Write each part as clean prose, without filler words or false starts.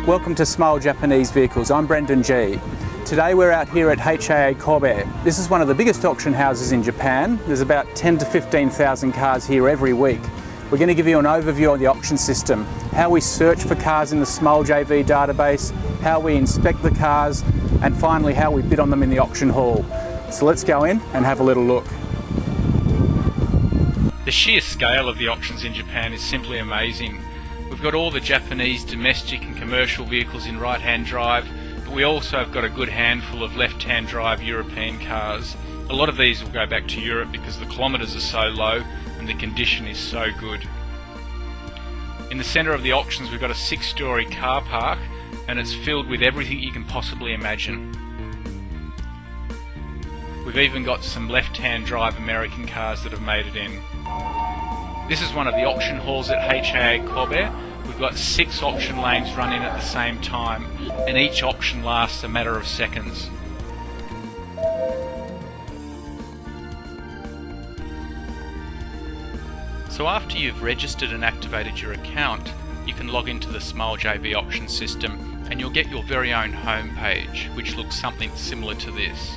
Welcome to Smille Japanese Vehicles. I'm Brendan G. Today we're out here at HAA Kobe. This is one of the biggest auction houses in Japan. There's about 10 to 15,000 cars here every week. We're going to give you an overview of the auction system, how we search for cars in the Smille JV database, how we inspect the cars, and finally how we bid on them in the auction hall. So let's go in and have a little look. The sheer scale of the auctions in Japan is simply amazing. We've got all the Japanese domestic and commercial vehicles in right-hand drive, but we also have got a good handful of left-hand drive European cars. A lot of these will go back to Europe because the kilometres are so low and the condition is so good. In the centre of the auctions we've got a 6-storey car park, and it's filled with everything you can possibly imagine. We've even got some left-hand drive American cars that have made it in. This is one of the auction halls at HAA Kobe. We've got 6 auction lanes running at the same time, and each auction lasts a matter of seconds. So after you've registered and activated your account, you can log into the Smille JV auction system and you'll get your very own home page, which looks something similar to this.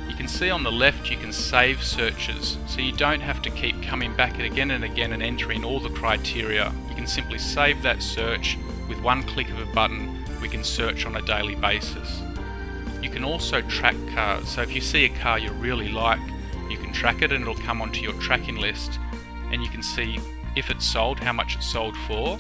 You can see on the left you can save searches, so you don't have to keep coming back again and again and entering all the criteria. You can simply save that search. With one click of a button we can search on a daily basis. You can also track cars, so if you see a car you really like, you can track it and it'll come onto your tracking list, and you can see if it's sold, how much it's sold for,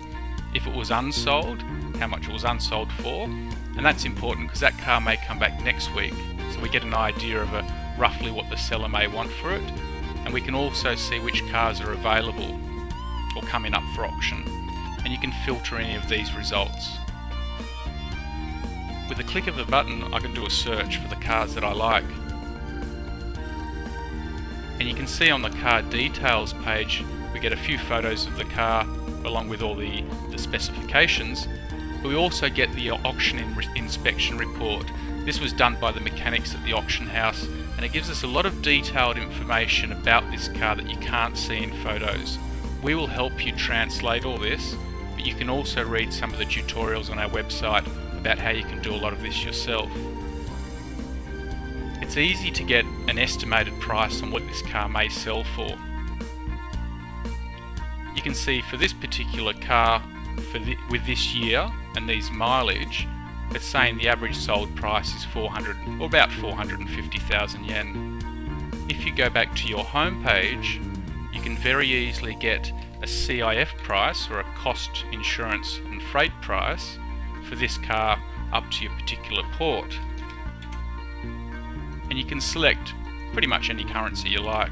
if it was unsold, how much it was unsold for, and that's important because that car may come back next week. So we get an idea of roughly what the seller may want for it, and we can also see which cars are available or coming up for auction, and you can filter any of these results. With a click of a button I can do a search for the cars that I like, and you can see on the car details page we get a few photos of the car along with all the specifications, but we also get the auction inspection report. This was done by the mechanics at the auction house, and it gives us a lot of detailed information about this car that you can't see in photos. We will help you translate all this, but you can also read some of the tutorials on our website about how you can do a lot of this yourself. It's easy to get an estimated price on what this car may sell for. You can see for this particular car, with this year and these mileage, it's saying the average sold price is 400 or about 450,000 yen. If you go back to your home page, you can very easily get a CIF price, or a cost, insurance and freight price, for this car up to your particular port. And you can select pretty much any currency you like.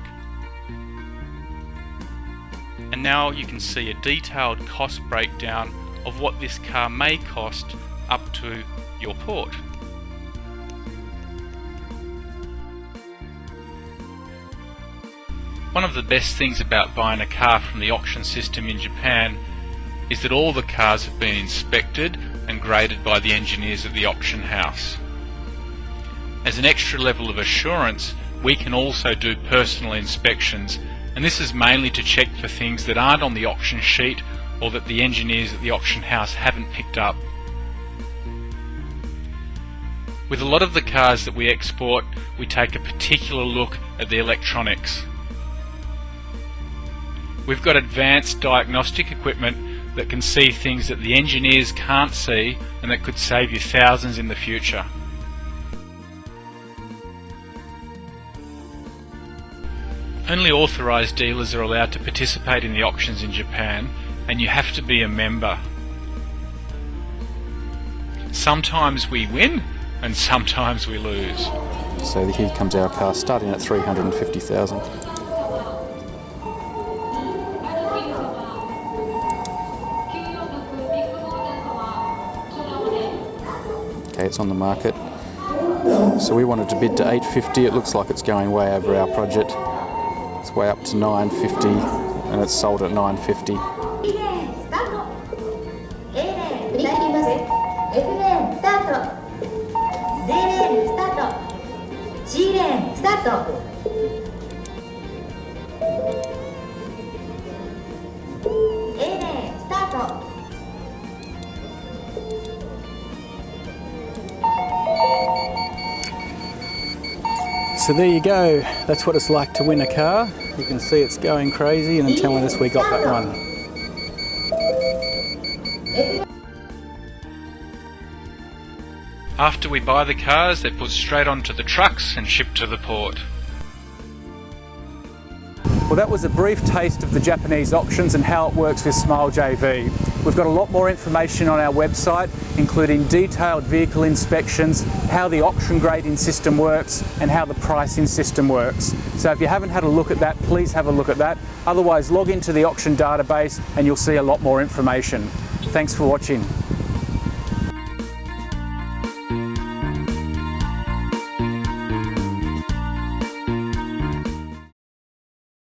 And now you can see a detailed cost breakdown of what this car may cost up to your port. One of the best things about buying a car from the auction system in Japan is that all the cars have been inspected and graded by the engineers at the auction house. As an extra level of assurance, we can also do personal inspections, and this is mainly to check for things that aren't on the auction sheet or that the engineers at the auction house haven't picked up. With a lot of the cars that we export, we take a particular look at the electronics. We've got advanced diagnostic equipment that can see things that the engineers can't see and that could save you thousands in the future. Only authorised dealers are allowed to participate in the auctions in Japan, and you have to be a member. Sometimes we win and sometimes we lose. So here comes our car, starting at 350,000. Okay, it's on the market. So we wanted to bid to 850. It looks like it's going way over our budget. It's way up to 950, and it's sold at 950. So there you go, that's what it's like to win a car. You can see it's going crazy and telling us we got that one. After we buy the cars, they're put straight onto the trucks and shipped to the port. Well, that was a brief taste of the Japanese auctions and how it works with Smille JV. We've got a lot more information on our website, including detailed vehicle inspections, how the auction grading system works, and how the pricing system works. So if you haven't had a look at that, please have a look at that. Otherwise, log into the auction database and you'll see a lot more information. Thanks for watching.